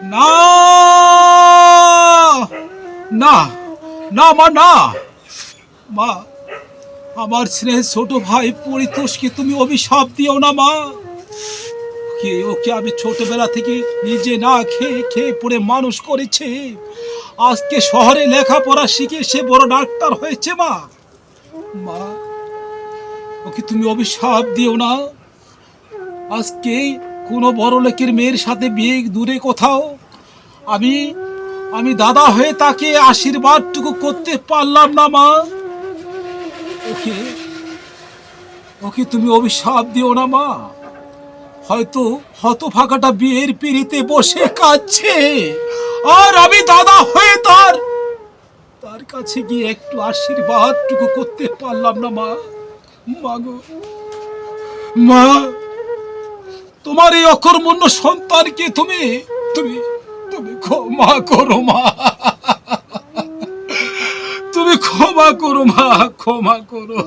না না না মা, না মা, আমার স্নেহের ছোট ভাই পরিতোষকে তুমি অভিশাপ দিও না মা। ওকে আমি ছোটবেলা থেকে নিজে না খেয়ে খেয়ে পড়ে মানুষ করেছে, আজকে শহরে লেখাপড়া শিখে সে বড় ডাক্তার হয়েছে মা। মা, ওকে তুমি অভিশাপ দিও না। আজকে কোনো বড় লোকের মেয়ের সাথে বিয়ে দূরে কোথাও, আমি আমি দাদা হয়ে তাকে আশীর্বাদটুকু করতে পারলাম না মা। ওকে ওকে তুমি অভিশাপ দিও না মা। হয়তো হতভাগাটা বিয়ের পিড়িতে বসে কাঁদছে, আর আমি দাদা হয়ে তার তার কাছে গিয়ে একটু আশীর্বাদটুকু করতে পারলাম না মা। মা গো, মা, তোমার এই অকর্মণ্য সন্তানকে তুমি তুমি তুমি ক্ষমা করো মা। তুমি ক্ষমা করো মা, ক্ষমা করো।